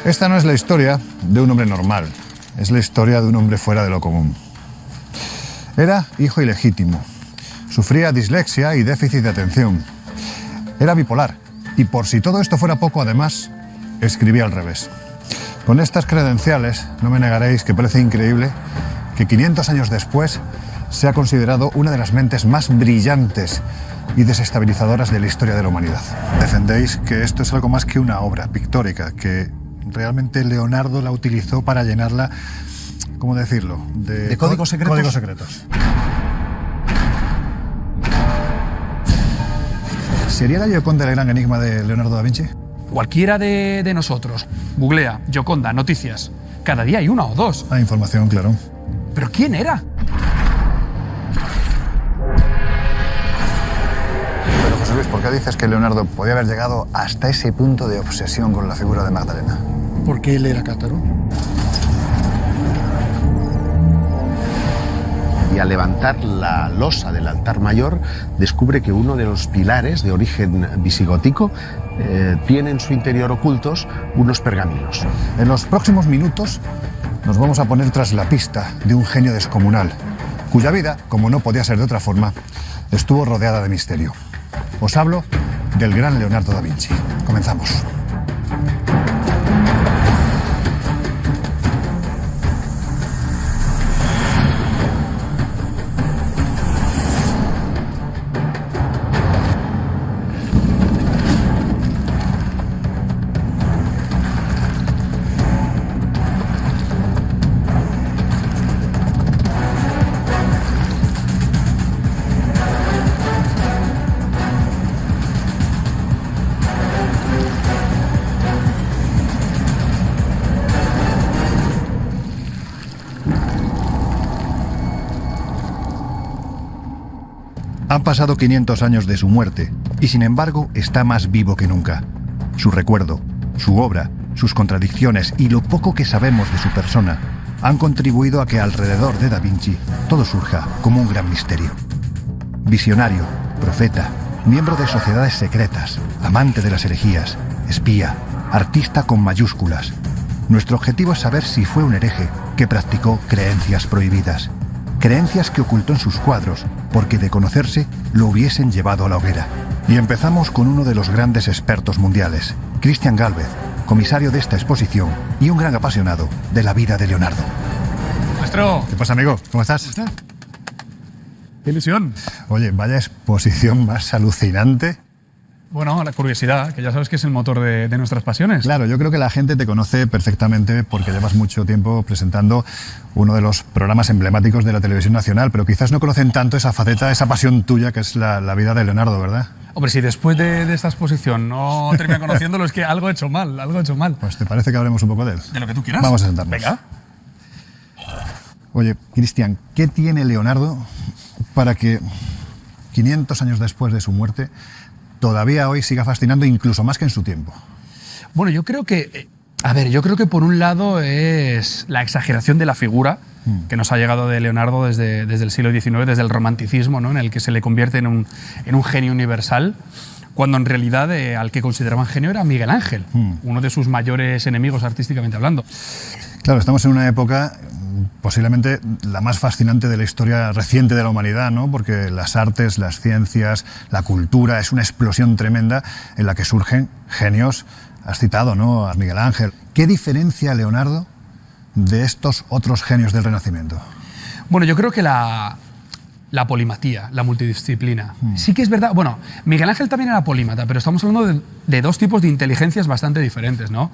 Esta no es la historia de un hombre normal, es la historia de un hombre fuera de lo común. Era hijo ilegítimo, sufría dislexia y déficit de atención. Era bipolar y, por si todo esto fuera poco, además, escribía al revés. Con estas credenciales, no me negaréis que parece increíble que 500 años después sea considerado una de las mentes más brillantes y desestabilizadoras de la historia de la humanidad. Defendéis que esto es algo más que una obra pictórica, que realmente Leonardo la utilizó para llenarla, ¿cómo decirlo?, ¿De códigos secretos? Códigos secretos. ¿Sería la Gioconda el gran enigma de Leonardo da Vinci? Cualquiera de nosotros googlea Gioconda, noticias. Cada día hay una o dos. Hay información, claro. ¿Pero quién era? Pero José Luis, ¿por qué dices que Leonardo podía haber llegado hasta ese punto de obsesión con la figura de Magdalena? Porque él era cátaro. Y al levantar la losa del altar mayor, descubre que uno de los pilares de origen visigótico tiene en su interior ocultos unos pergaminos. En los próximos minutos nos vamos a poner tras la pista de un genio descomunal, cuya vida, como no podía ser de otra forma, estuvo rodeada de misterio. Os hablo del gran Leonardo da Vinci. Comenzamos. Han pasado 500 años de su muerte y, sin embargo, está más vivo que nunca. Su recuerdo, su obra, sus contradicciones y lo poco que sabemos de su persona han contribuido a que alrededor de Da Vinci todo surja como un gran misterio. Visionario, profeta, miembro de sociedades secretas, amante de las herejías, espía, artista con mayúsculas. Nuestro objetivo es saber si fue un hereje que practicó creencias prohibidas. Creencias que ocultó en sus cuadros, porque de conocerse lo hubiesen llevado a la hoguera. Y empezamos con uno de los grandes expertos mundiales, Cristian Gálvez, comisario de esta exposición y un gran apasionado de la vida de Leonardo. Maestro. ¿Qué pasa, amigo? ¿Cómo estás? ¿Cómo está? ¡Qué ilusión! Oye, vaya exposición más alucinante. Bueno, la curiosidad, que ya sabes que es el motor de nuestras pasiones. Claro, yo creo que la gente te conoce perfectamente porque llevas mucho tiempo presentando uno de los programas emblemáticos de la televisión nacional, pero quizás no conocen tanto esa faceta, esa pasión tuya que es la vida de Leonardo, ¿verdad? Hombre, si después de esta exposición no termina conociéndolo, es que algo he hecho mal, algo he hecho mal. Pues ¿te parece que hablemos un poco de él? De lo que tú quieras. Vamos a sentarnos. Venga. Oye, Cristian, ¿qué tiene Leonardo para que 500 años después de su muerte todavía hoy siga fascinando incluso más que en su tiempo? Bueno, yo creo que, yo creo que por un lado es la exageración de la figura que nos ha llegado de Leonardo desde el siglo XIX, desde el romanticismo, ¿no?, en el que se le convierte en un genio universal, cuando en realidad al que consideraban genio era Miguel Ángel, uno de sus mayores enemigos artísticamente hablando. Claro, estamos en una época posiblemente la más fascinante de la historia reciente de la humanidad, ¿no? Porque las artes, las ciencias, la cultura, es una explosión tremenda en la que surgen genios. Has citado, ¿no?, a Miguel Ángel. ¿Qué diferencia Leonardo de estos otros genios del Renacimiento? Bueno, yo creo que la polimatía, la multidisciplina. Sí que es verdad, bueno, Miguel Ángel también era polímata, pero estamos hablando de dos tipos de inteligencias bastante diferentes, ¿no?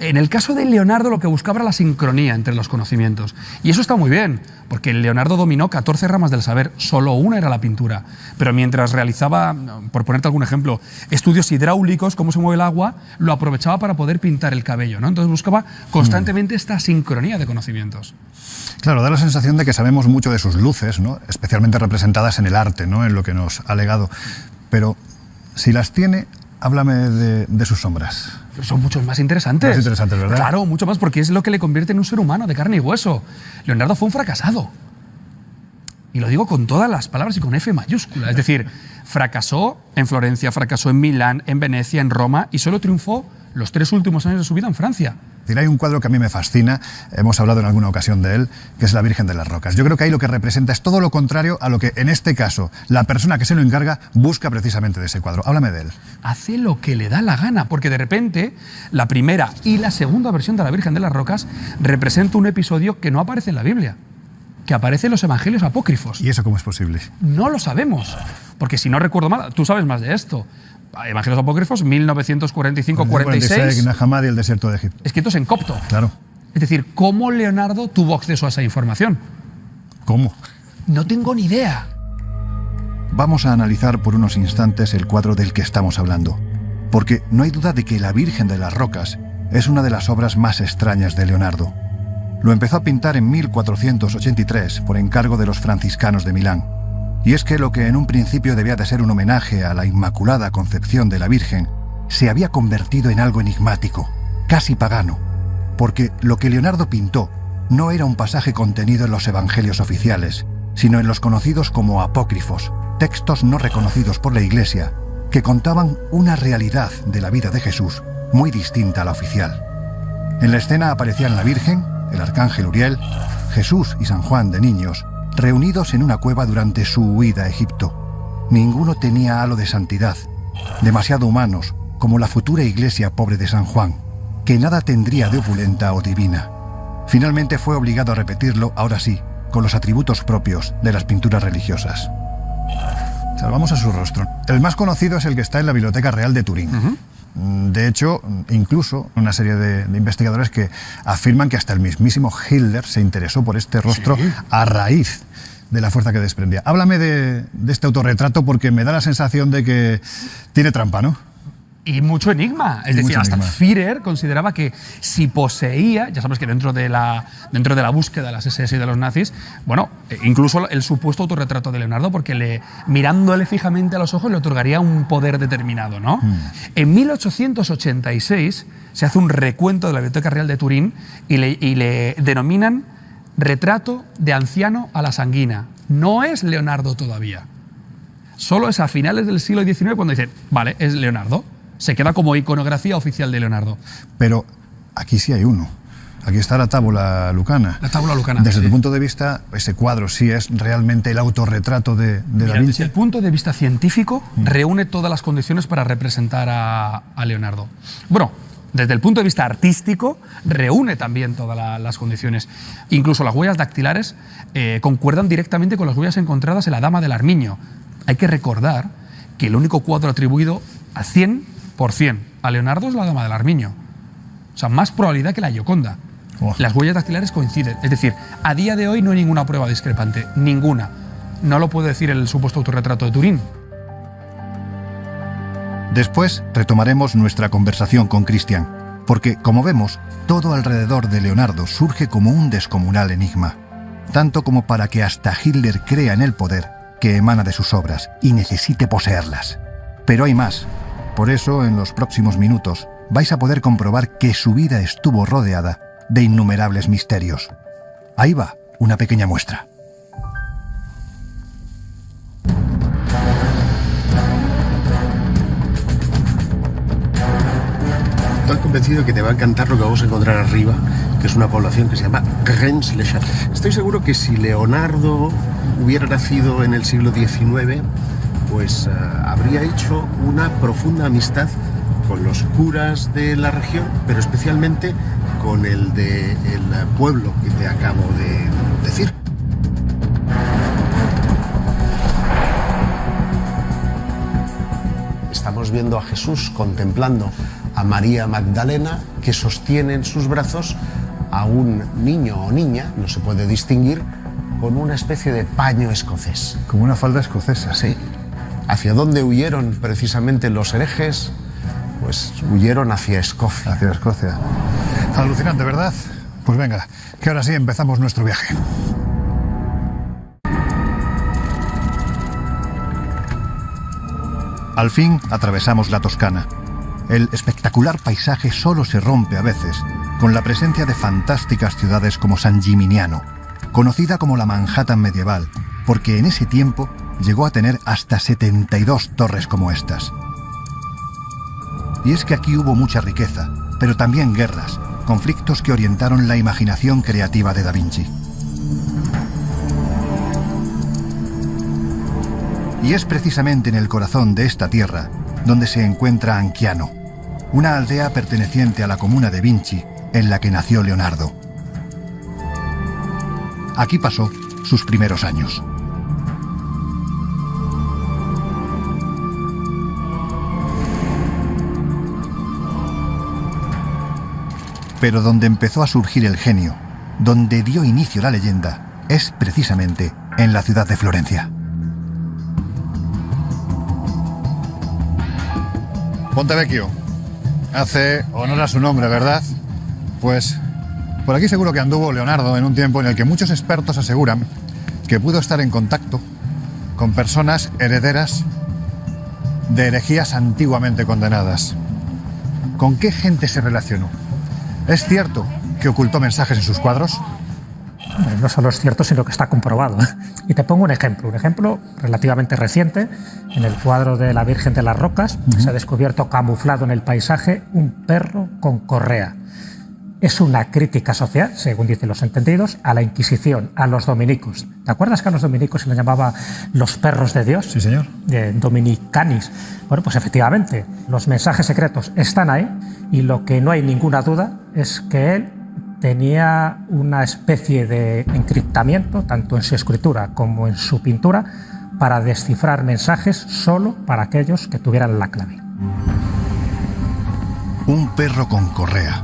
En el caso de Leonardo lo que buscaba era la sincronía entre los conocimientos. Y eso está muy bien, porque Leonardo dominó 14 ramas del saber, solo una era la pintura. Pero mientras realizaba, por ponerte algún ejemplo, estudios hidráulicos, cómo se mueve el agua, lo aprovechaba para poder pintar el cabello, ¿no? Entonces buscaba constantemente esta sincronía de conocimientos. Claro, da la sensación de que sabemos mucho de sus luces, ¿no?, especialmente representadas en el arte, ¿no?, en lo que nos ha legado. Pero si las tiene, háblame de sus sombras. Pero son mucho más interesantes. Más interesantes, ¿verdad? Claro, mucho más, porque es lo que le convierte en un ser humano de carne y hueso. Leonardo fue un fracasado. Y lo digo con todas las palabras y con F mayúscula. Es decir, fracasó en Florencia, fracasó en Milán, en Venecia, en Roma, y solo triunfó los 3 últimos años de su vida en Francia. Hay un cuadro que a mí me fascina, hemos hablado en alguna ocasión de él, que es la Virgen de las Rocas. Yo creo que ahí lo que representa es todo lo contrario a lo que, en este caso, la persona que se lo encarga busca precisamente de ese cuadro. Háblame de él. Hace lo que le da la gana, porque de repente la primera y la segunda versión de la Virgen de las Rocas representa un episodio que no aparece en la Biblia, que aparece en los evangelios apócrifos. ¿Y eso cómo es posible? No lo sabemos, porque si no recuerdo mal, tú sabes más de esto. Evangelios apócrifos, 1945-46. Nahamad y el desierto de Egipto. Escritos en copto. Claro. Es decir, ¿cómo Leonardo tuvo acceso a esa información? ¿Cómo? No tengo ni idea. Vamos a analizar por unos instantes el cuadro del que estamos hablando, porque no hay duda de que la Virgen de las Rocas es una de las obras más extrañas de Leonardo. Lo empezó a pintar en 1483 por encargo de los franciscanos de Milán. Y es que lo que en un principio debía de ser un homenaje a la Inmaculada Concepción de la Virgen se había convertido en algo enigmático, casi pagano, porque lo que Leonardo pintó no era un pasaje contenido en los evangelios oficiales, sino en los conocidos como apócrifos, textos no reconocidos por la Iglesia, que contaban una realidad de la vida de Jesús muy distinta a la oficial. En la escena aparecían la Virgen, el arcángel Uriel, Jesús y San Juan de niños, reunidos en una cueva durante su huida a Egipto. Ninguno tenía halo de santidad, demasiado humanos, como la futura iglesia pobre de San Juan, que nada tendría de opulenta o divina. Finalmente fue obligado a repetirlo, ahora sí, con los atributos propios de las pinturas religiosas. Salvamos a su rostro. El más conocido es el que está en la Biblioteca Real de Turín. De hecho, incluso una serie de investigadores que afirman que hasta el mismísimo Hitler se interesó por este rostro a raíz de la fuerza que desprendía. Háblame de este autorretrato porque me da la sensación de que tiene trampa, ¿no? Y mucho enigma. Es decir, hasta Führer consideraba que si poseía, ya sabes que dentro de la búsqueda de las SS y de los nazis, bueno, incluso el supuesto autorretrato de Leonardo, porque mirándole fijamente a los ojos le otorgaría un poder determinado, ¿no? En 1886 se hace un recuento de la Biblioteca Real de Turín y le denominan retrato de anciano a la sanguina. No es Leonardo todavía. Solo es a finales del siglo XIX cuando dicen, vale, es Leonardo. Se queda como iconografía oficial de Leonardo. Pero aquí sí hay uno. Aquí está la tábula lucana. La tábula lucana. Desde tu punto de vista, ese cuadro sí es realmente el autorretrato de Da Vinci. Desde el punto de vista científico, reúne todas las condiciones para representar a Leonardo. Bueno, desde el punto de vista artístico, reúne también todas las condiciones. Incluso las huellas dactilares concuerdan directamente con las huellas encontradas en la Dama del Armiño. Hay que recordar que el único cuadro atribuido al 100% a Leonardo es la Dama del Armiño. O sea, más probabilidad que la Gioconda. Las huellas dactilares coinciden. Es decir, a día de hoy no hay ninguna prueba discrepante. Ninguna. No lo puede decir el supuesto autorretrato de Turín. Después retomaremos nuestra conversación con Christian, porque, como vemos, todo alrededor de Leonardo surge como un descomunal enigma, tanto como para que hasta Hitler crea en el poder que emana de sus obras y necesite poseerlas. Pero hay más. Por eso, en los próximos minutos, vais a poder comprobar que su vida estuvo rodeada de innumerables misterios. Ahí va una pequeña muestra. Estoy convencido de que te va a encantar lo que vamos a encontrar arriba, que es una población que se llama Rennes-le-Château. Estoy seguro que si Leonardo hubiera nacido en el siglo XIX, pues habría hecho una profunda amistad con los curas de la región, pero especialmente con el del pueblo que te acabo de decir. Estamos viendo a Jesús contemplando a María Magdalena, que sostiene en sus brazos a un niño o niña, no se puede distinguir, con una especie de paño escocés. Como una falda escocesa. Sí. ¿Hacia dónde huyeron precisamente los herejes? Pues huyeron hacia Escocia. Hacia Escocia. Alucinante, ¿verdad? Pues venga, que ahora sí empezamos nuestro viaje. Al fin atravesamos la Toscana. El espectacular paisaje solo se rompe a veces con la presencia de fantásticas ciudades como San Gimignano, conocida como la Manhattan medieval, porque en ese tiempo llegó a tener hasta 72 torres como estas. Y es que aquí hubo mucha riqueza, pero también guerras, conflictos que orientaron la imaginación creativa de Da Vinci. Y es precisamente en el corazón de esta tierra donde se encuentra Anchiano, una aldea perteneciente a la comuna de Vinci en la que nació Leonardo. Aquí pasó sus primeros años. Pero donde empezó a surgir el genio, donde dio inicio la leyenda, es precisamente en la ciudad de Florencia. Pontevecchio. Hace honor a su nombre, ¿verdad? Pues por aquí seguro que anduvo Leonardo en un tiempo en el que muchos expertos aseguran que pudo estar en contacto con personas herederas de herejías antiguamente condenadas. ¿Con qué gente se relacionó? ¿Es cierto que ocultó mensajes en sus cuadros? No solo es cierto, sino que está comprobado. Y te pongo un ejemplo relativamente reciente. En el cuadro de la Virgen de las Rocas se ha descubierto camuflado en el paisaje un perro con correa. Es una crítica social, según dicen los entendidos, a la Inquisición, a los dominicos. ¿Te acuerdas que a los dominicos se les llamaba los perros de Dios? Sí, señor. Dominicanis. Bueno, pues efectivamente, los mensajes secretos están ahí y lo que no hay ninguna duda es que él tenía una especie de encriptamiento, tanto en su escritura como en su pintura, para descifrar mensajes solo para aquellos que tuvieran la clave. Un perro con correa.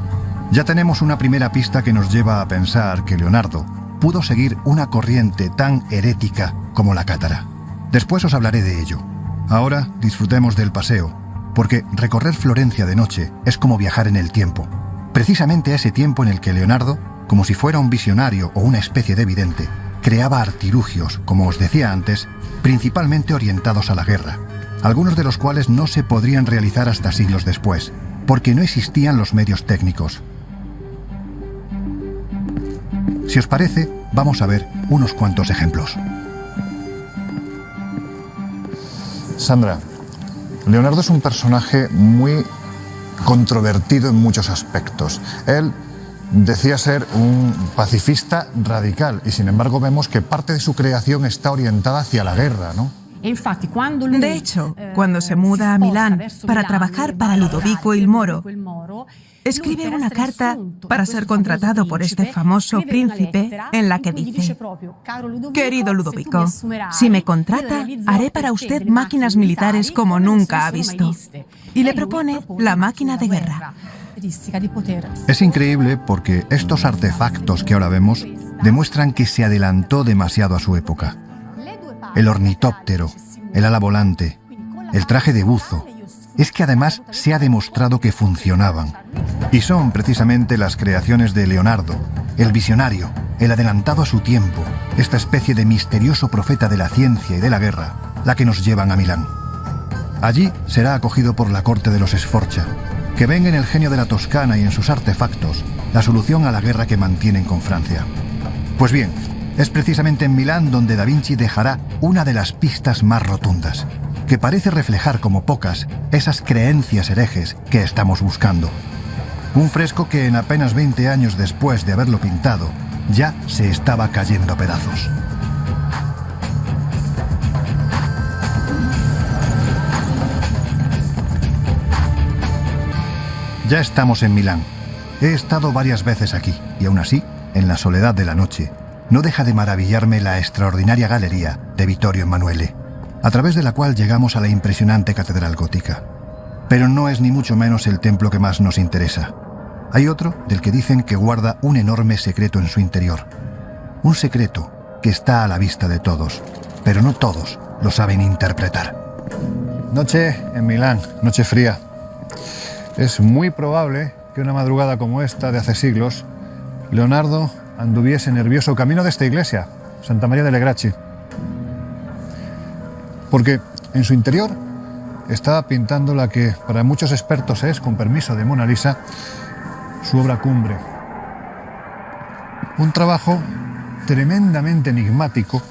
Ya tenemos una primera pista que nos lleva a pensar que Leonardo pudo seguir una corriente tan herética como la cátara. Después os hablaré de ello. Ahora disfrutemos del paseo, porque recorrer Florencia de noche es como viajar en el tiempo. Precisamente a ese tiempo en el que Leonardo, como si fuera un visionario o una especie de vidente, creaba artilugios, como os decía antes, principalmente orientados a la guerra, algunos de los cuales no se podrían realizar hasta siglos después, porque no existían los medios técnicos. Si os parece, vamos a ver unos cuantos ejemplos. Sandra, Leonardo es un personaje muy controvertido en muchos aspectos. Él decía ser un pacifista radical y sin embargo vemos que parte de su creación está orientada hacia la guerra, ¿no? De hecho, cuando se muda a Milán para trabajar para Ludovico il Moro, escribe una carta para ser contratado por este famoso príncipe en la que dice: «Querido Ludovico, si me contrata, haré para usted máquinas militares como nunca ha visto». Y le propone la máquina de guerra. Es increíble porque estos artefactos que ahora vemos demuestran que se adelantó demasiado a su época. El ornitóptero, el ala volante, el traje de buzo. Es que además se ha demostrado que funcionaban. Y son precisamente las creaciones de Leonardo, el visionario, el adelantado a su tiempo, esta especie de misterioso profeta de la ciencia y de la guerra, la que nos llevan a Milán. Allí será acogido por la corte de los Sforza, que ven en el genio de la Toscana y en sus artefactos la solución a la guerra que mantienen con Francia. Pues bien, es precisamente en Milán donde Da Vinci dejará una de las pistas más rotundas, que parece reflejar como pocas esas creencias herejes que estamos buscando. Un fresco que en apenas 20 años después de haberlo pintado, ya se estaba cayendo a pedazos. Ya estamos en Milán. He estado varias veces aquí y aún así, en la soledad de la noche, no deja de maravillarme la extraordinaria galería de Vittorio Emanuele, a través de la cual llegamos a la impresionante catedral gótica. Pero no es ni mucho menos el templo que más nos interesa. Hay otro del que dicen que guarda un enorme secreto en su interior. Un secreto que está a la vista de todos, pero no todos lo saben interpretar. Noche en Milán, noche fría. Es muy probable que una madrugada como esta de hace siglos, Leonardo anduviese nervioso camino de esta iglesia, Santa María delle Grazie. Porque en su interior estaba pintando la que para muchos expertos es, con permiso de Mona Lisa, su obra cumbre. Un trabajo tremendamente enigmático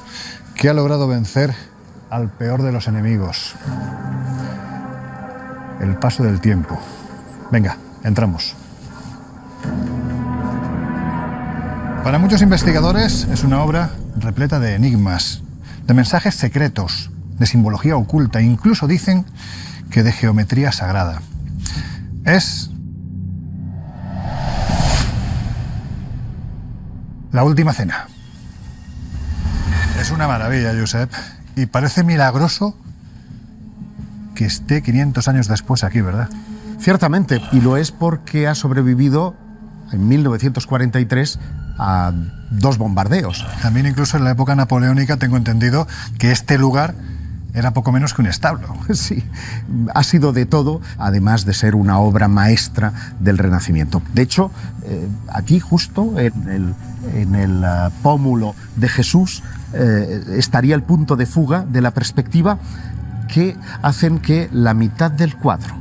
que ha logrado vencer al peor de los enemigos: el paso del tiempo. Venga, entramos. Para muchos investigadores es una obra repleta de enigmas, de mensajes secretos, de simbología oculta, incluso dicen que de geometría sagrada. Es La Última Cena. Es una maravilla, Josep, y parece milagroso que esté 500 años después aquí, ¿verdad? Ciertamente, y lo es porque ha sobrevivido en 1943 a 2 bombardeos. También incluso en la época napoleónica tengo entendido que este lugar era poco menos que un establo. Sí, ha sido de todo, además de ser una obra maestra del Renacimiento. De hecho, aquí justo en el pómulo de Jesús estaría el punto de fuga de la perspectiva que hacen que la mitad del cuadro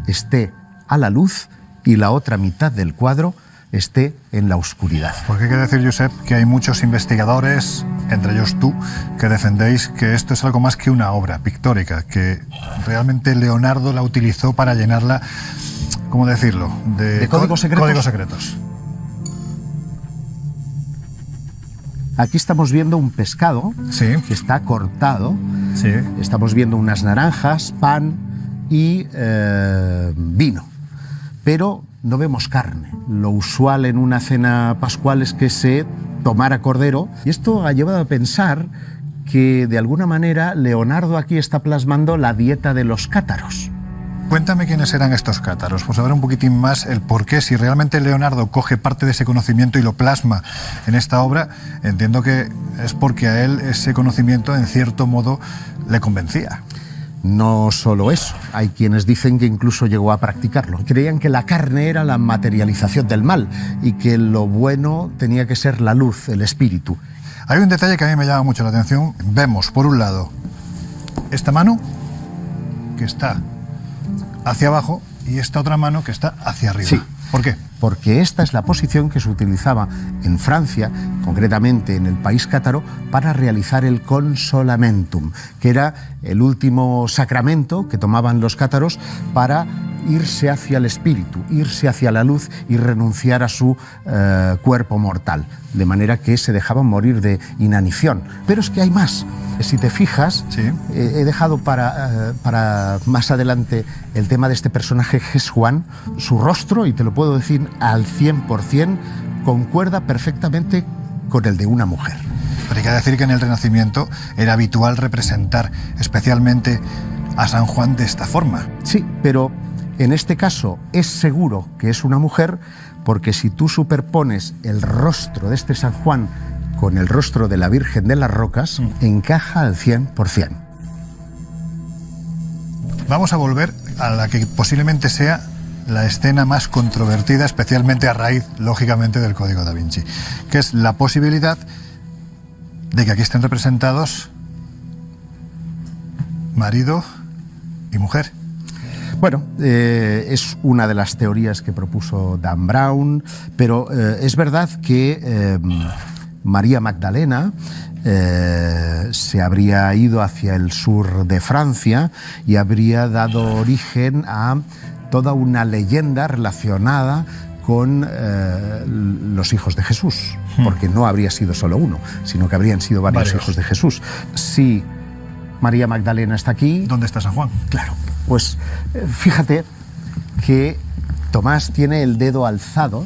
esté a la luz y la otra mitad del cuadro esté en la oscuridad. Porque hay que decir, Josep, que hay muchos investigadores, entre ellos tú, que defendéis que esto es algo más que una obra pictórica, que realmente Leonardo la utilizó para llenarla, ¿cómo decirlo?, ¿De códigos secretos? Códigos secretos. Aquí estamos viendo un pescado que está cortado. Sí. Estamos viendo unas naranjas, pan y vino. Pero no vemos carne. Lo usual en una cena pascual es que se tomara cordero. Y esto ha llevado a pensar que de alguna manera Leonardo aquí está plasmando la dieta de los cátaros. Cuéntame quiénes eran estos cátaros, pues saber un poquitín más el por qué. Si realmente Leonardo coge parte de ese conocimiento y lo plasma en esta obra, entiendo que es porque a él ese conocimiento en cierto modo le convencía. No solo eso, hay quienes dicen que incluso llegó a practicarlo. Creían que la carne era la materialización del mal y que lo bueno tenía que ser la luz, el espíritu. Hay un detalle que a mí me llama mucho la atención. Vemos, por un lado, esta mano que está hacia abajo y esta otra mano que está hacia arriba. Sí. ¿Por qué? Porque esta es la posición que se utilizaba en Francia, concretamente en el país cátaro, para realizar el consolamentum, que era el último sacramento que tomaban los cátaros para irse hacia el espíritu, irse hacia la luz y renunciar a su cuerpo mortal, de manera que se dejaban morir de inanición. Pero es que hay más. Si te fijas, sí, he dejado para más adelante el tema de este personaje Jesjuan. Su rostro, y te lo puedo decir al 100%, concuerda perfectamente con el de una mujer. Pero hay que decir que en el Renacimiento era habitual representar especialmente a San Juan de esta forma. Sí, pero en este caso es seguro que es una mujer, porque si tú superpones el rostro de este San Juan con el rostro de la Virgen de las Rocas, encaja al 100%. Vamos a volver a la que posiblemente sea la escena más controvertida, especialmente a raíz, lógicamente, del Código Da Vinci, que es la posibilidad de que aquí estén representados marido y mujer. Bueno, es una de las teorías que propuso Dan Brown, pero es verdad que María Magdalena se habría ido hacia el sur de Francia y habría dado origen a toda una leyenda relacionada con los hijos de Jesús, porque no habría sido solo uno, sino que habrían sido varios hijos de Jesús. Si María Magdalena está aquí... ¿Dónde está San Juan? Claro, pues fíjate que Tomás tiene el dedo alzado,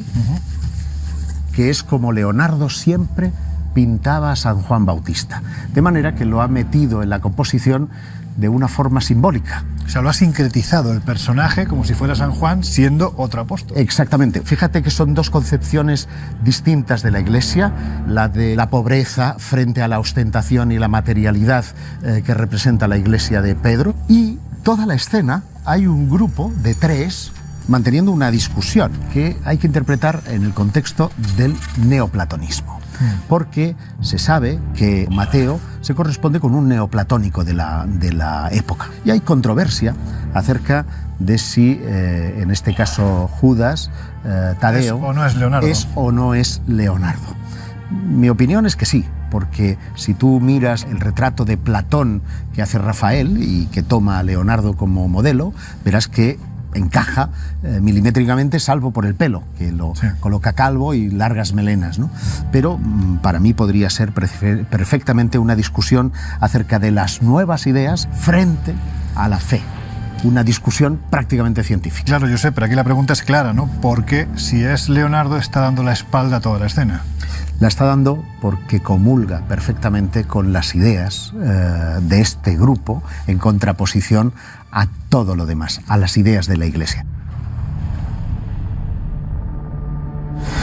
que es como Leonardo siempre pintaba a San Juan Bautista, de manera que lo ha metido en la composición de una forma simbólica. O sea, lo ha sincretizado el personaje como si fuera San Juan siendo otro apóstol. Exactamente. Fíjate que son dos concepciones distintas de la Iglesia, la de la pobreza frente a la ostentación y la materialidad que representa la Iglesia de Pedro, y toda la escena hay un grupo de 3 manteniendo una discusión que hay que interpretar en el contexto del neoplatonismo. Porque se sabe que Mateo se corresponde con un neoplatónico de la época. Y hay controversia acerca de si, en este caso, Judas, Tadeo, ¿Es o no es Leonardo. Mi opinión es que sí, porque si tú miras el retrato de Platón que hace Rafael y que toma a Leonardo como modelo, verás que encaja milimétricamente, salvo por el pelo, que lo coloca calvo y largas melenas, ¿no? Pero para mí podría ser perfectamente una discusión acerca de las nuevas ideas frente a la fe. Una discusión prácticamente científica. Claro, Josep, pero aquí la pregunta es clara, ¿no? Porque si es Leonardo, está dando la espalda a toda la escena. La está dando porque comulga perfectamente con las ideas de este grupo en contraposición a todo lo demás, a las ideas de la Iglesia.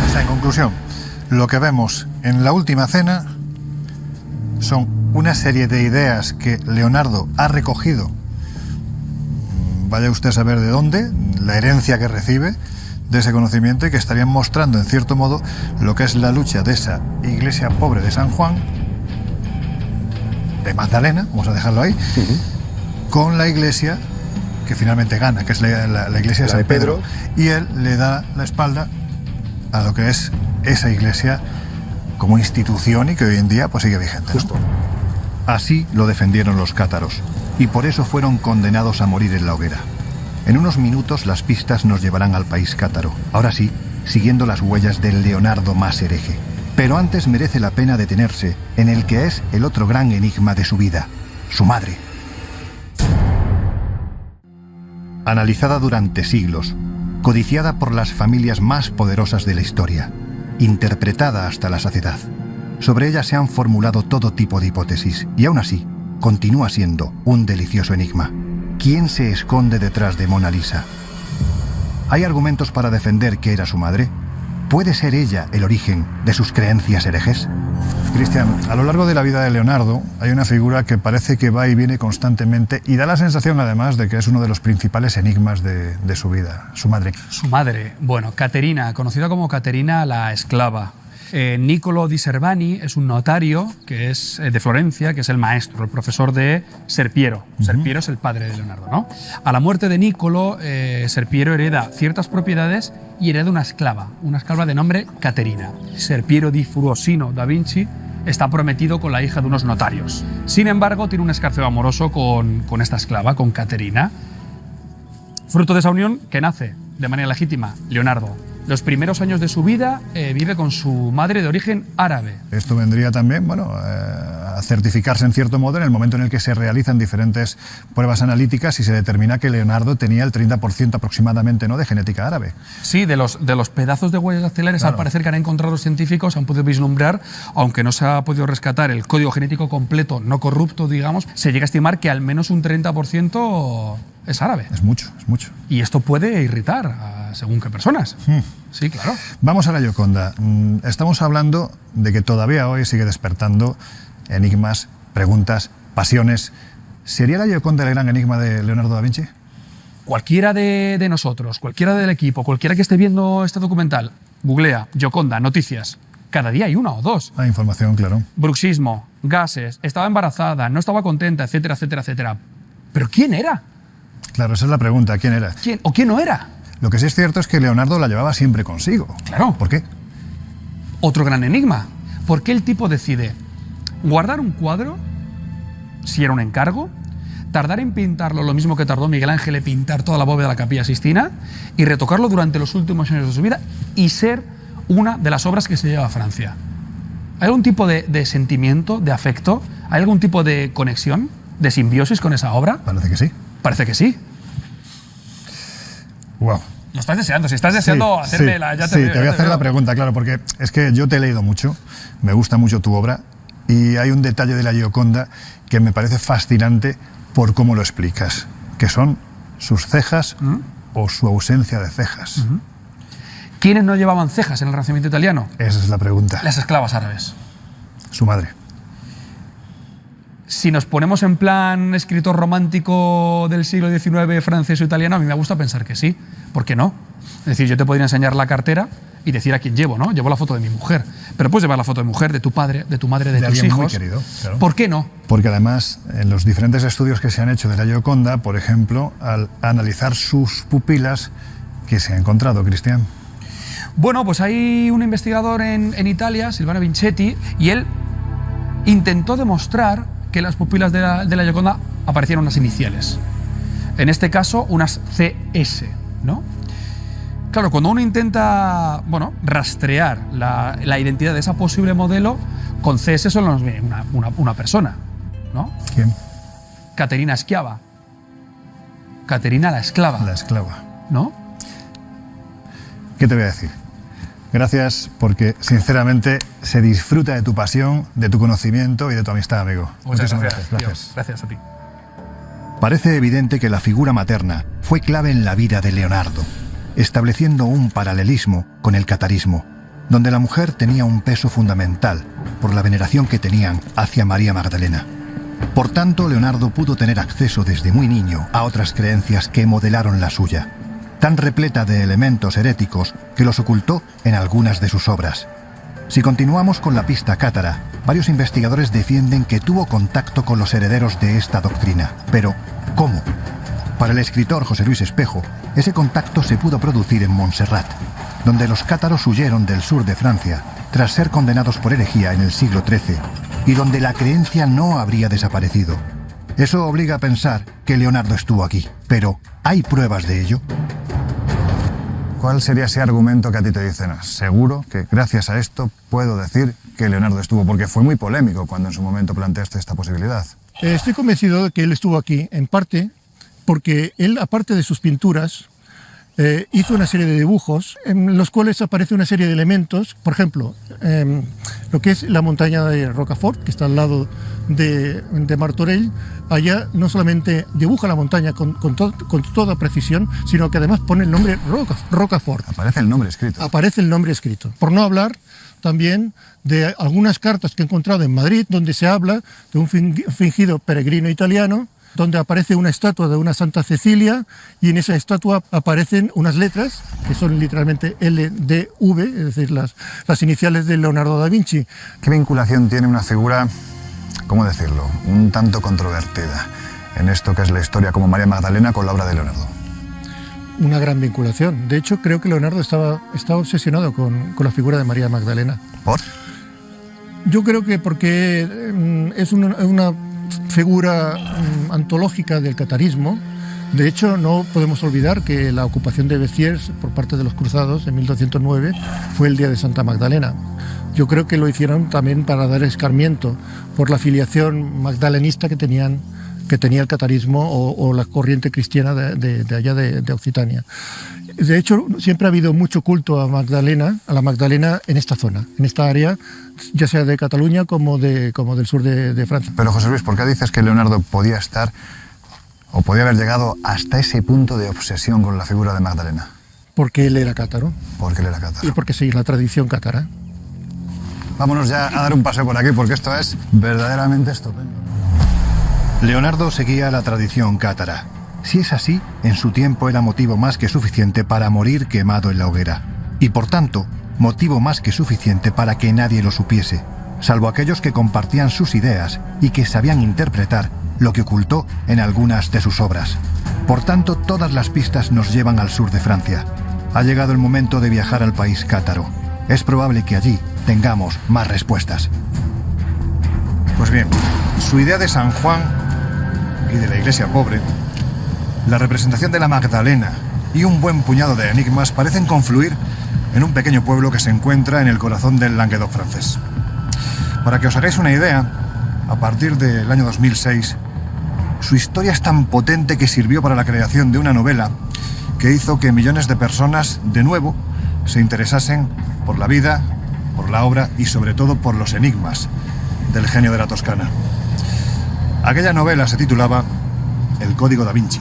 O sea, en conclusión, lo que vemos en la última cena son una serie de ideas que Leonardo ha recogido, vaya usted a saber de dónde, la herencia que recibe de ese conocimiento, y que estarían mostrando en cierto modo lo que es la lucha de esa iglesia pobre de San Juan, de Magdalena, vamos a dejarlo ahí, con la iglesia que finalmente gana, que es la iglesia de San Pedro, y él le da la espalda a lo que es esa iglesia como institución y que hoy en día pues sigue vigente, ¿no? Así lo defendieron los cátaros, y por eso fueron condenados a morir en la hoguera. En unos minutos las pistas nos llevarán al país cátaro, ahora sí, siguiendo las huellas del Leonardo más hereje. Pero antes merece la pena detenerse en el que es el otro gran enigma de su vida, su madre. Analizada durante siglos, codiciada por las familias más poderosas de la historia, interpretada hasta la saciedad. Sobre ella se han formulado todo tipo de hipótesis, y aún así, continúa siendo un delicioso enigma. ¿Quién se esconde detrás de Mona Lisa? ¿Hay argumentos para defender que era su madre? ¿Puede ser ella el origen de sus creencias herejes? Cristian, a lo largo de la vida de Leonardo hay una figura que parece que va y viene constantemente y da la sensación además de que es uno de los principales enigmas de su vida, su madre. Su madre, bueno, Caterina, conocida como Caterina la esclava. Niccolo di Servani es un notario que es de Florencia, que es el maestro, el profesor de Serpiero. Serpiero es el padre de Leonardo, ¿no? A la muerte de Niccolo, Serpiero hereda ciertas propiedades y hereda una esclava de nombre Caterina. Serpiero di Furosino da Vinci está prometido con la hija de unos notarios. Sin embargo, tiene un escarceo amoroso con esta esclava, con Caterina. Fruto de esa unión, que nace de manera legítima Leonardo. Los primeros años de su vida vive con su madre de origen árabe. Esto vendría también, bueno, a certificarse en cierto modo en el momento en el que se realizan diferentes pruebas analíticas y se determina que Leonardo tenía el 30% aproximadamente, ¿no?, de genética árabe. Sí, de los pedazos de huellas dactilares, claro, al parecer que han encontrado los científicos, han podido vislumbrar, aunque no se ha podido rescatar el código genético completo, no corrupto, digamos, se llega a estimar que al menos un 30% es árabe. Es mucho, es mucho. Y esto puede irritar a según qué personas. Sí, claro. Vamos a la Gioconda. Estamos hablando de que todavía hoy sigue despertando enigmas, preguntas, pasiones. ¿Sería la Gioconda el gran enigma de Leonardo da Vinci? Cualquiera de nosotros, cualquiera del equipo, cualquiera que esté viendo este documental, googlea Gioconda, noticias. Cada día hay una o dos. Hay información, claro. Bruxismo, gases, estaba embarazada, no estaba contenta, etcétera, etcétera, etcétera. ¿Pero quién era? Claro, esa es la pregunta. ¿Quién era? ¿Quién o quién no era? Lo que sí es cierto es que Leonardo la llevaba siempre consigo. Claro. ¿Por qué? Otro gran enigma. ¿Por qué el tipo decide guardar un cuadro, si era un encargo, tardar en pintarlo lo mismo que tardó Miguel Ángel en pintar toda la bóveda de la Capilla Sixtina, y retocarlo durante los últimos años de su vida y ser una de las obras que se lleva a Francia? ¿Hay algún tipo de sentimiento, de afecto? ¿Hay algún tipo de conexión, de simbiosis con esa obra? Parece que sí. Parece que sí. Wow. Lo estás deseando. Si estás deseando hacerme la... te voy a hacer la pregunta, claro, porque es que yo te he leído mucho, me gusta mucho tu obra, y hay un detalle de la Gioconda que me parece fascinante por cómo lo explicas, que son sus cejas o su ausencia de cejas. ¿Quiénes no llevaban cejas en el Renacimiento italiano? Esa es la pregunta. Las esclavas árabes. Su madre. Si nos ponemos en plan escritor romántico del siglo XIX, francés o italiano, a mí me gusta pensar que sí. ¿Por qué no? Es decir, yo te podría enseñar la cartera y decir a quién llevo, ¿no? Llevo la foto de mi mujer. Pero puedes llevar la foto de mujer, de tu padre, de tu madre, de tus hijos. Muy querido, claro. ¿Por qué no? Porque además, en los diferentes estudios que se han hecho de la Gioconda, por ejemplo, al analizar sus pupilas, ¿qué se ha encontrado, Cristian? Bueno, pues hay un investigador en Italia, Silvano Vincetti, y él intentó demostrar que en las pupilas de la Gioconda aparecieron unas iniciales. En este caso, unas CS. ¿no? Claro, cuando uno intenta, bueno, rastrear la identidad de esa posible modelo, con CS solo nos viene una persona, ¿no? ¿Quién? Caterina Schiava. Caterina la esclava. La esclava. ¿No? ¿Qué te voy a decir? Gracias porque, sinceramente, se disfruta de tu pasión, de tu conocimiento y de tu amistad, amigo. Muchas Muchísimas gracias. gracias. Tío. Gracias a ti. Parece evidente que la figura materna fue clave en la vida de Leonardo, estableciendo un paralelismo con el catarismo, donde la mujer tenía un peso fundamental por la veneración que tenían hacia María Magdalena. Por tanto, Leonardo pudo tener acceso desde muy niño a otras creencias que modelaron la suya, tan repleta de elementos heréticos que los ocultó en algunas de sus obras. Si continuamos con la pista cátara, varios investigadores defienden que tuvo contacto con los herederos de esta doctrina. Pero, ¿cómo? Para el escritor José Luis Espejo, ese contacto se pudo producir en Montserrat, donde los cátaros huyeron del sur de Francia tras ser condenados por herejía en el siglo XIII, y donde la creencia no habría desaparecido. Eso obliga a pensar que Leonardo estuvo aquí. Pero, ¿hay pruebas de ello? ¿Cuál sería ese argumento que a ti te dicen? Seguro que gracias a esto puedo decir que Leonardo estuvo, porque fue muy polémico cuando en su momento planteaste esta posibilidad. Estoy convencido de que él estuvo aquí, en parte, porque él, aparte de sus pinturas, hizo una serie de dibujos en los cuales aparece una serie de elementos. Por ejemplo, lo que es la montaña de Rocafort, que está al lado de Martorell. Allá no solamente dibuja la montaña con toda precisión, sino que además pone el nombre Rocafort. Aparece el nombre escrito. Aparece el nombre escrito. Por no hablar también de algunas cartas que he encontrado en Madrid, donde se habla de un fingido peregrino italiano, donde aparece una estatua de una Santa Cecilia, y en esa estatua aparecen unas letras que son literalmente LDV, es decir, las iniciales de Leonardo da Vinci. ¿Qué vinculación tiene una figura, cómo decirlo, un tanto controvertida en esto que es la historia como María Magdalena con la obra de Leonardo? Una gran vinculación. De hecho, creo que Leonardo estaba obsesionado con la figura de María Magdalena. ¿Por? Yo creo que porque es una figura antológica del catarismo. De hecho, no podemos olvidar que la ocupación de Béziers por parte de los cruzados en 1209 fue el día de Santa Magdalena. Yo creo que lo hicieron también para dar escarmiento por la filiación magdalenista que tenía el catarismo o la corriente cristiana de allá de Occitania. De hecho, siempre ha habido mucho culto a la Magdalena en esta zona, en esta área, ya sea de Cataluña como del sur de Francia. Pero José Luis, ¿por qué dices que Leonardo podía estar o podía haber llegado hasta ese punto de obsesión con la figura de Magdalena? Porque él era cátaro. Porque él era cátaro. Y porque sigue la tradición cátara. Vámonos ya a dar un paseo por aquí, porque esto es verdaderamente estupendo. Leonardo seguía la tradición cátara. Si es así, en su tiempo era motivo más que suficiente para morir quemado en la hoguera. Y por tanto, motivo más que suficiente para que nadie lo supiese, salvo aquellos que compartían sus ideas y que sabían interpretar lo que ocultó en algunas de sus obras. Por tanto, todas las pistas nos llevan al sur de Francia. Ha llegado el momento de viajar al país cátaro. Es probable que allí tengamos más respuestas. Pues bien, su idea de San Juan y de la iglesia pobre, la representación de la Magdalena y un buen puñado de enigmas parecen confluir en un pequeño pueblo que se encuentra en el corazón del Languedoc francés. Para que os hagáis una idea, a partir del año 2006, su historia es tan potente que sirvió para la creación de una novela que hizo que millones de personas, de nuevo, se interesasen por la vida, por la obra y sobre todo por los enigmas del genio de la Toscana. Aquella novela se titulaba El Código da Vinci.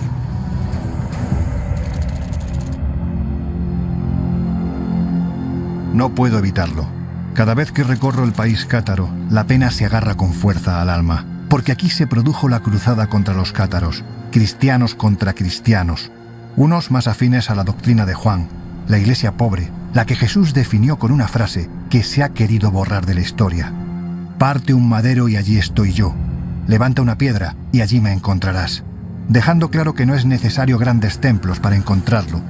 No puedo evitarlo. Cada vez que recorro el país cátaro, la pena se agarra con fuerza al alma, porque aquí se produjo la cruzada contra los cátaros, cristianos contra cristianos, unos más afines a la doctrina de Juan, la iglesia pobre, la que Jesús definió con una frase que se ha querido borrar de la historia. Parte un madero y allí estoy yo. Levanta una piedra y allí me encontrarás. Dejando claro que no es necesario grandes templos para encontrarlo.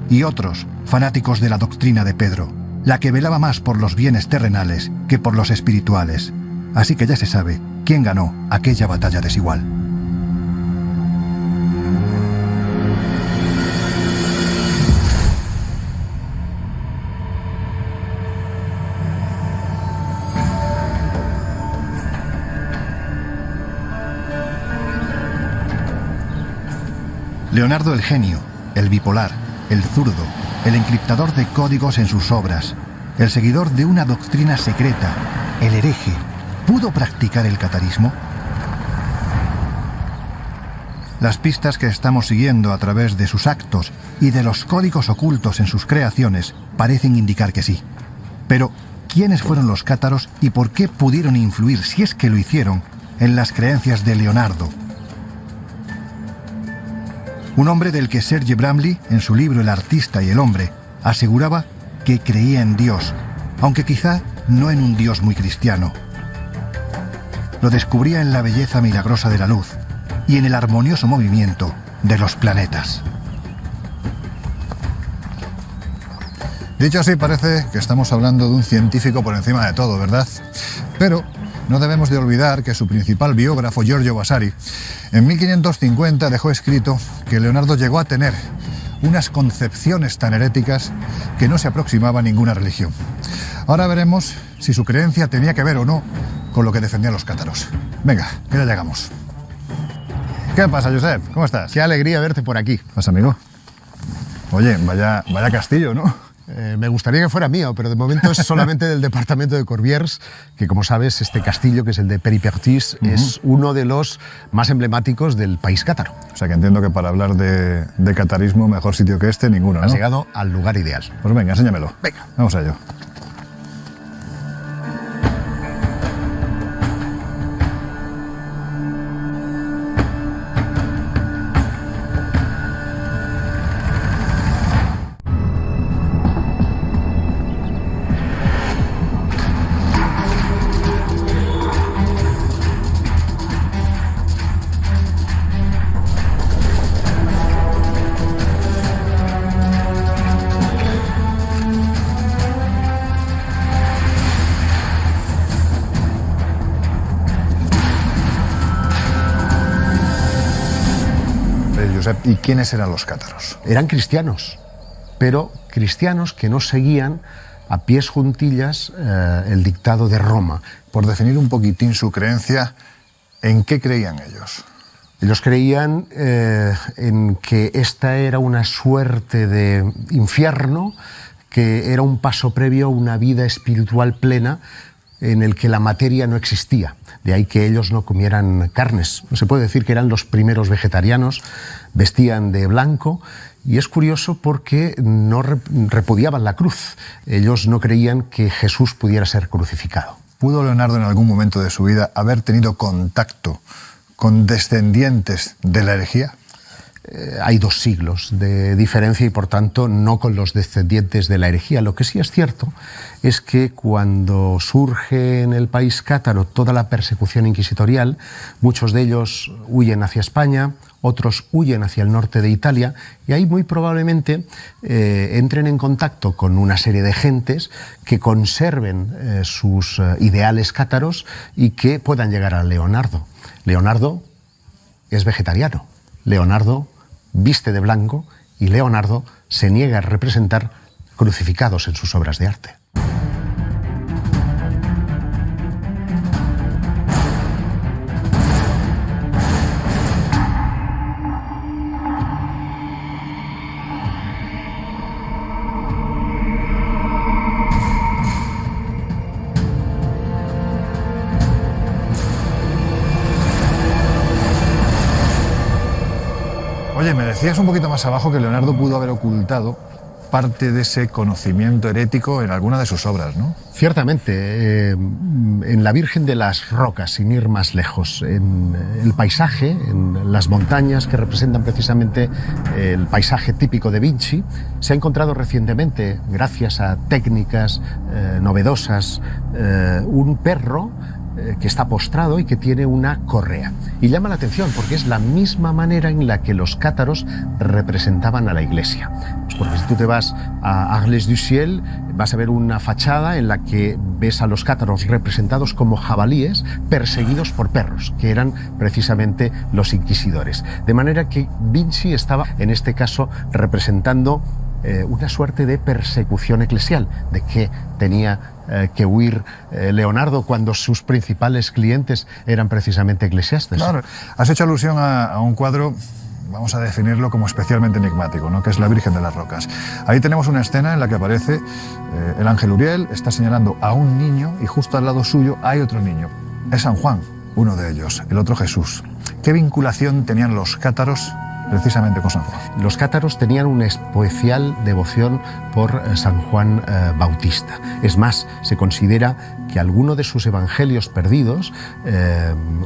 Y otros, fanáticos de la doctrina de Pedro, la que velaba más por los bienes terrenales que por los espirituales. Así que ya se sabe quién ganó aquella batalla desigual. Leonardo el genio, el bipolar, el zurdo, el encriptador de códigos en sus obras, el seguidor de una doctrina secreta, el hereje, ¿pudo practicar el catarismo? Las pistas que estamos siguiendo a través de sus actos y de los códigos ocultos en sus creaciones parecen indicar que sí. Pero, ¿quiénes fueron los cátaros y por qué pudieron influir, si es que lo hicieron, en las creencias de Leonardo? Un hombre del que Serge Bramley, en su libro El artista y el hombre, aseguraba que creía en Dios, aunque quizá no en un Dios muy cristiano. Lo descubría en la belleza milagrosa de la luz y en el armonioso movimiento de los planetas. Dicho así, parece que estamos hablando de un científico por encima de todo, ¿verdad? Pero no debemos de olvidar que su principal biógrafo, Giorgio Vasari, en 1550 dejó escrito que Leonardo llegó a tener unas concepciones tan heréticas que no se aproximaba a ninguna religión. Ahora veremos si su creencia tenía que ver o no con lo que defendían los cátaros. Venga, que ya llegamos. ¿Qué pasa, Josep? ¿Cómo estás? Qué alegría verte por aquí. ¿Qué pasa, amigo? Oye, vaya castillo, ¿no? Me gustaría que fuera mío, pero de momento es solamente del departamento de Corbières, que como sabes, este castillo, que es el de Peripertis, es uno de los más emblemáticos del país cátaro. O sea que entiendo que para hablar de catarismo, mejor sitio que este, ninguno, ¿no? Has llegado al lugar ideal. Pues venga, enséñamelo. Venga. Vamos a ello. ¿Y quiénes eran los cátaros? Eran cristianos, pero cristianos que no seguían a pies juntillas el dictado de Roma. Por definir un poquitín su creencia, ¿en qué creían ellos? Ellos creían en que esta era una suerte de infierno, que era un paso previo a una vida espiritual plena en el que la materia no existía. De ahí que ellos no comieran carnes. Se puede decir que eran los primeros vegetarianos, vestían de blanco, y es curioso porque no repudiaban la cruz. Ellos no creían que Jesús pudiera ser crucificado. ¿Pudo Leonardo en algún momento de su vida haber tenido contacto con descendientes de la herejía? Hay 2 siglos de diferencia y por tanto no con los descendientes de la herejía. Lo que sí es cierto es que cuando surge en el país cátaro toda la persecución inquisitorial, muchos de ellos huyen hacia España, otros huyen hacia el norte de Italia, y ahí muy probablemente entren en contacto con una serie de gentes que conserven sus ideales cátaros y que puedan llegar a Leonardo. Leonardo es vegetariano. Leonardo viste de blanco y Leonardo se niega a representar crucificados en sus obras de arte. Oye, me decías un poquito más abajo que Leonardo pudo haber ocultado parte de ese conocimiento herético en alguna de sus obras, ¿no? Ciertamente, en la Virgen de las Rocas, sin ir más lejos, en el paisaje, en las montañas que representan precisamente el paisaje típico de Vinci, se ha encontrado recientemente, gracias a técnicas novedosas, un perro que está postrado y que tiene una correa. Y llama la atención porque es la misma manera en la que los cátaros representaban a la iglesia. Pues porque si tú te vas a Arles-du-Ciel, vas a ver una fachada en la que ves a los cátaros representados como jabalíes perseguidos por perros, que eran precisamente los inquisidores. De manera que Vinci estaba, en este caso, representando una suerte de persecución eclesial, de que tenía que huir Leonardo cuando sus principales clientes eran precisamente eclesiastes. Claro, has hecho alusión a un cuadro vamos a definirlo como especialmente enigmático, ¿no? Que es la Virgen de las Rocas. Ahí tenemos una escena en la que aparece el ángel Uriel, está señalando a un niño y justo al lado suyo hay otro niño. Es San Juan, uno de ellos, el otro Jesús. ¿Qué vinculación tenían los cátaros precisamente con San Juan? Los cátaros tenían una especial devoción por San Juan Bautista. Es más, se considera que alguno de sus evangelios perdidos,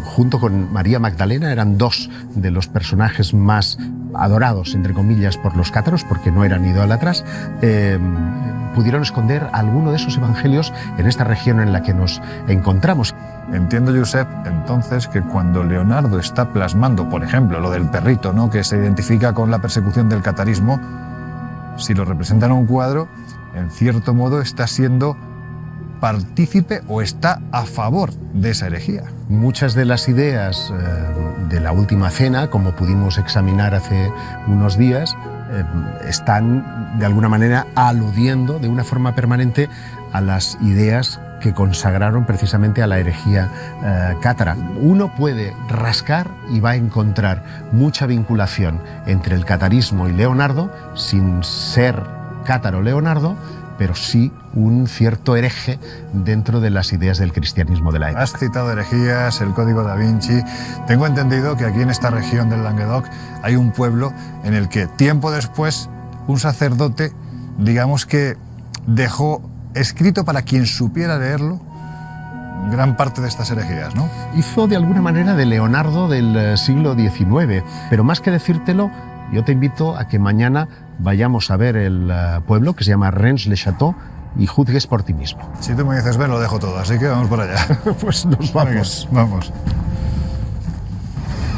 junto con María Magdalena, eran dos de los personajes más adorados, entre comillas, por los cátaros, porque no eran idólatras, pudieron esconder alguno de esos evangelios en esta región en la que nos encontramos. Entiendo, Josep, entonces, que cuando Leonardo está plasmando, por ejemplo, lo del perrito, ¿no?, que se identifica con la persecución del catarismo, si lo representa en un cuadro, en cierto modo está siendo partícipe o está a favor de esa herejía. Muchas de las ideas de la Última Cena, como pudimos examinar hace unos días, están de alguna manera aludiendo de una forma permanente a las ideas que consagraron precisamente a la herejía cátara. Uno puede rascar y va a encontrar mucha vinculación entre el catarismo y Leonardo, sin ser cátaro Leonardo, pero sí un cierto hereje dentro de las ideas del cristianismo de la época. Has citado herejías, el Código da Vinci. Tengo entendido que aquí en esta región del Languedoc hay un pueblo en el que tiempo después un sacerdote, digamos que dejó escrito para quien supiera leerlo gran parte de estas herejías, ¿no? Hizo de alguna manera de Leonardo del siglo XIX, pero más que decírtelo, yo te invito a que mañana vayamos a ver el pueblo que se llama Rennes-le-Château y juzgues por ti mismo. Si tú me dices ver, lo dejo todo, así que vamos por allá. Pues nos vamos. Venga, vamos.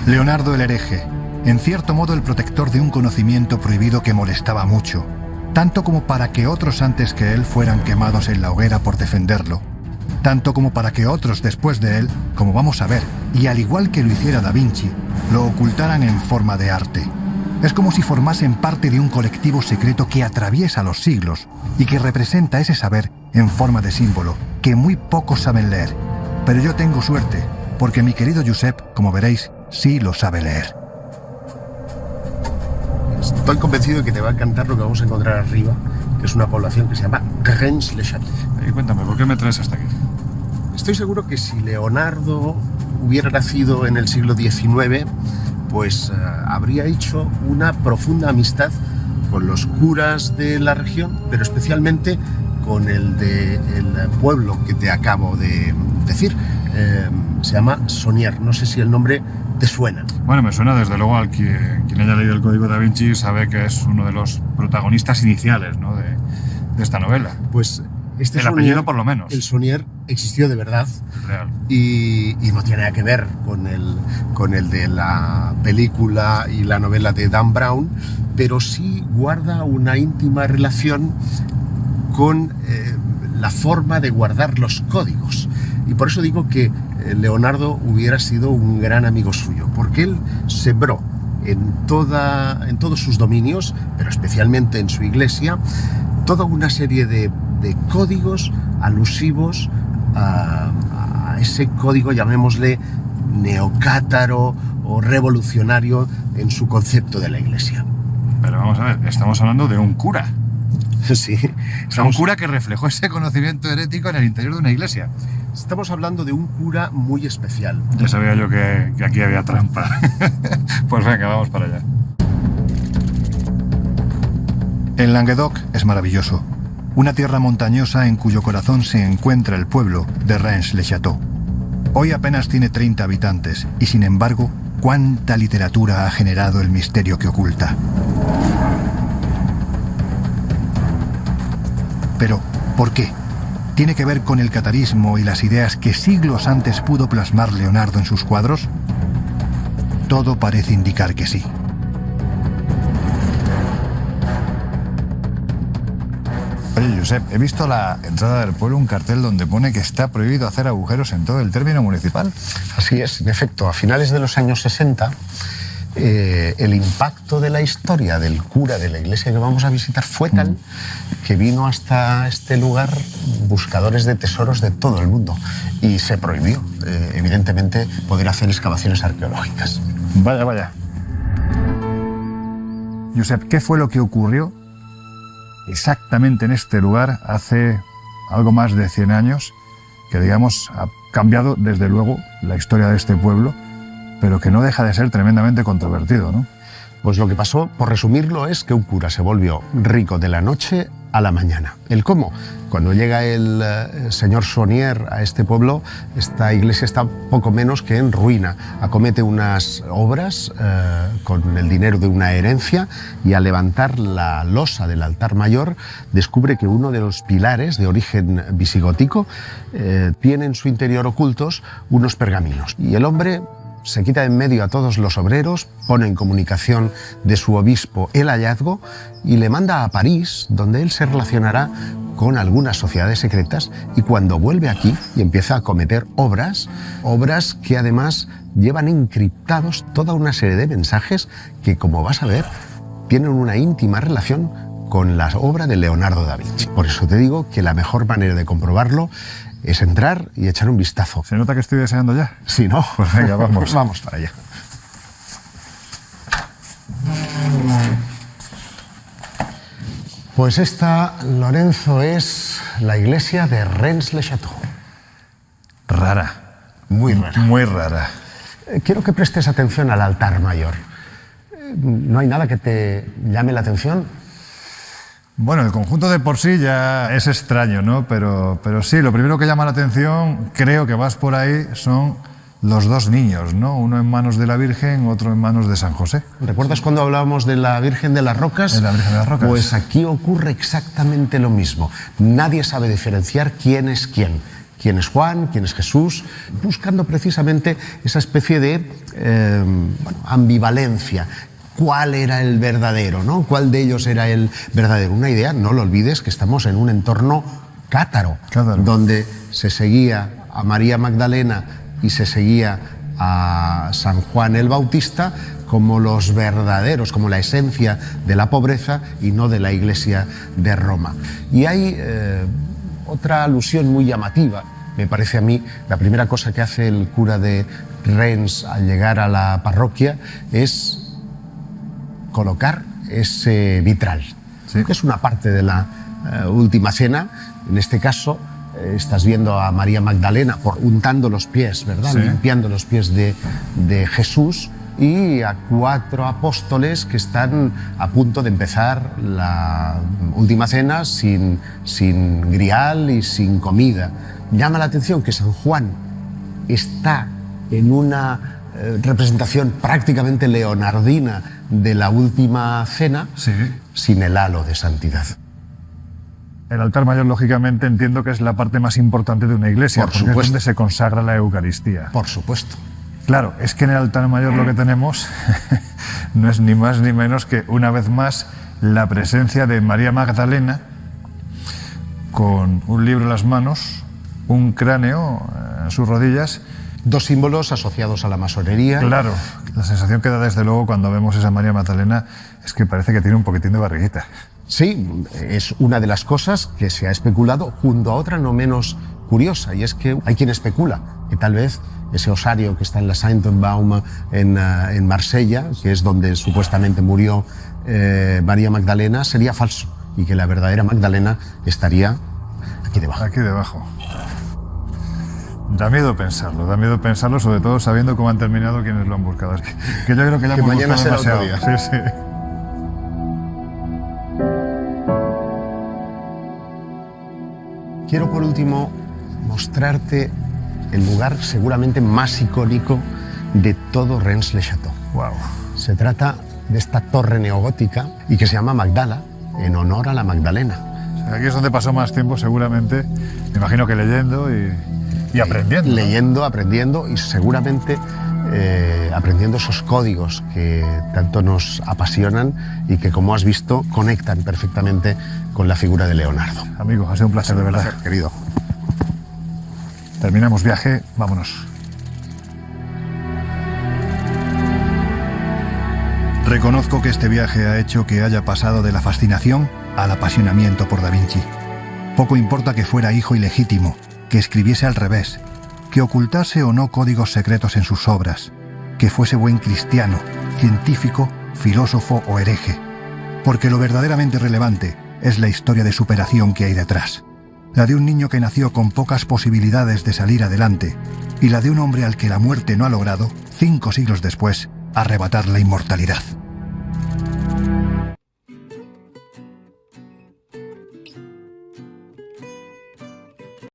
Leonardo el hereje, en cierto modo el protector de un conocimiento prohibido que molestaba mucho, tanto como para que otros antes que él fueran quemados en la hoguera por defenderlo, tanto como para que otros después de él, como vamos a ver, y al igual que lo hiciera Da Vinci, lo ocultaran en forma de arte. Es como si formasen parte de un colectivo secreto que atraviesa los siglos y que representa ese saber en forma de símbolo que muy pocos saben leer. Pero yo tengo suerte, porque mi querido Josep, como veréis, sí lo sabe leer. Estoy convencido de que te va a encantar lo que vamos a encontrar arriba, que es una población que se llama Rennes-le-Château. Y cuéntame, ¿por qué me traes hasta aquí? Estoy seguro que si Leonardo hubiera nacido en el siglo XIX, pues habría hecho una profunda amistad con los curas de la región, pero especialmente con el del pueblo que te acabo de decir. Se llama Saunier. No sé si el nombre te suena. Bueno, me suena desde luego quien haya leído el Código da Vinci sabe que es uno de los protagonistas iniciales, ¿no, de esta novela. Pues este el apellido por lo menos. El Saunier existió de verdad. Real. Y no tiene nada que ver con el de la película y la novela de Dan Brown, pero sí guarda una íntima relación con la forma de guardar los códigos. Y por eso digo que Leonardo hubiera sido un gran amigo suyo, porque él sembró en todos sus dominios, pero especialmente en su iglesia, toda una serie de códigos alusivos a ese código, llamémosle neocátaro o revolucionario en su concepto de la iglesia. Pero vamos a ver, estamos hablando de un cura. Sí. Un cura que reflejó ese conocimiento herético en el interior de una iglesia. Estamos hablando de un cura muy especial. Ya sabía yo que aquí había trampa. Pues venga, vamos para allá. El Languedoc es maravilloso. Una tierra montañosa en cuyo corazón se encuentra el pueblo de Rennes-le-Château. Hoy apenas tiene 30 habitantes y, sin embargo, cuánta literatura ha generado el misterio que oculta. Pero, ¿por qué? ¿Tiene que ver con el catarismo y las ideas que siglos antes pudo plasmar Leonardo en sus cuadros? Todo parece indicar que sí. Oye, Josep, he visto a la entrada del pueblo un cartel donde pone que está prohibido hacer agujeros en todo el término municipal. Así es, en efecto, a finales de los años 60, el impacto de la historia del cura de la iglesia que vamos a visitar fue tal que vino hasta este lugar buscadores de tesoros de todo el mundo y se prohibió, evidentemente, poder hacer excavaciones arqueológicas. Vaya, vaya. Josep, ¿qué fue lo que ocurrió exactamente en este lugar hace algo más de 100 años, que digamos ha cambiado desde luego la historia de este pueblo, pero que no deja de ser tremendamente controvertido, ¿no? Pues lo que pasó, por resumirlo, es que un cura se volvió rico de la noche a la mañana. ¿El cómo? Cuando llega el señor Saunier a este pueblo, esta iglesia está poco menos que en ruina. Acomete unas obras con el dinero de una herencia y al levantar la losa del altar mayor descubre que uno de los pilares de origen visigótico tiene en su interior ocultos unos pergaminos. Y el hombre se quita de en medio a todos los obreros, pone en comunicación de su obispo el hallazgo y le manda a París, donde él se relacionará con algunas sociedades secretas, y cuando vuelve aquí y empieza a cometer obras que además llevan encriptados toda una serie de mensajes que, como vas a ver, tienen una íntima relación con la obra de Leonardo da Vinci. Por eso te digo que la mejor manera de comprobarlo es entrar y echar un vistazo. ¿Se nota que estoy deseando ya? Sí, ¿no? Pues venga, vamos. Vamos para allá. Pues esta, Lorenzo, es la iglesia de Rennes-le-Château. Rara. Muy rara. Muy rara. Quiero que prestes atención al altar mayor. ¿No hay nada que te llame la atención? Bueno, el conjunto de por sí ya es extraño, ¿no? Pero sí, lo primero que llama la atención, creo que vas por ahí, son los dos niños, ¿no? Uno en manos de la Virgen, otro en manos de San José. ¿Recuerdas cuando hablábamos de la Virgen de las Rocas? De la Virgen de las Rocas. Pues aquí ocurre exactamente lo mismo. Nadie sabe diferenciar quién es quién. Quién es Juan, quién es Jesús, buscando precisamente esa especie de ambivalencia. ¿Cuál era el verdadero, ¿no? ¿Cuál de ellos era el verdadero? Una idea, no lo olvides, que estamos en un entorno cátaro, donde se seguía a María Magdalena y se seguía a San Juan el Bautista como los verdaderos, como la esencia de la pobreza y no de la Iglesia de Roma. Y hay otra alusión muy llamativa, me parece a mí. La primera cosa que hace el cura de Rennes al llegar a la parroquia es colocar ese vitral, ¿sí? Que es una parte de la última cena. En este caso estás viendo a María Magdalena untando los pies, ¿verdad? Sí. Limpiando los pies de Jesús, y a 4 apóstoles que están a punto de empezar la última cena sin grial y sin comida. Llama la atención que San Juan está en una representación prácticamente leonardina de la última cena, sí, sin el halo de santidad. El altar mayor, lógicamente, entiendo que es la parte más importante de una iglesia, porque es donde se consagra la Eucaristía. Por supuesto. Claro, es que en el altar mayor lo que tenemos no es ni más ni menos que, una vez más, la presencia de María Magdalena con un libro en las manos, un cráneo en sus rodillas. Dos símbolos asociados a la masonería. Claro, la sensación que da desde luego cuando vemos esa María Magdalena es que parece que tiene un poquitín de barriguita. Sí, es una de las cosas que se ha especulado, junto a otra no menos curiosa, y es que hay quien especula que tal vez ese osario que está en la Saint-Baume en Marsella, que es donde supuestamente murió María Magdalena, sería falso, y que la verdadera Magdalena estaría aquí debajo. Aquí debajo. Da miedo pensarlo, sobre todo sabiendo cómo han terminado quienes lo han buscado. Es que yo creo que ya hemos mañana buscado será demasiado. otro día. Sí, sí. Quiero por último mostrarte el lugar seguramente más icónico de todo Rennes-le-Château. Wow. Se trata de esta torre neogótica y que se llama Magdala, en honor a la Magdalena. O sea, aquí es donde pasó más tiempo seguramente, me imagino que leyendo y aprendiendo. Leyendo, aprendiendo y seguramente aprendiendo esos códigos que tanto nos apasionan y que, como has visto, conectan perfectamente con la figura de Leonardo. Amigo, ha sido un placer, de verdad. Placer, querido. Terminamos viaje, vámonos. Reconozco que este viaje ha hecho que haya pasado de la fascinación al apasionamiento por Da Vinci. Poco importa que fuera hijo ilegítimo, que escribiese al revés, que ocultase o no códigos secretos en sus obras, que fuese buen cristiano, científico, filósofo o hereje. porque lo verdaderamente relevante es la historia de superación que hay detrás. La de un niño que nació con pocas posibilidades de salir adelante y la de un hombre al que la muerte no ha logrado, 5 siglos después, arrebatar la inmortalidad.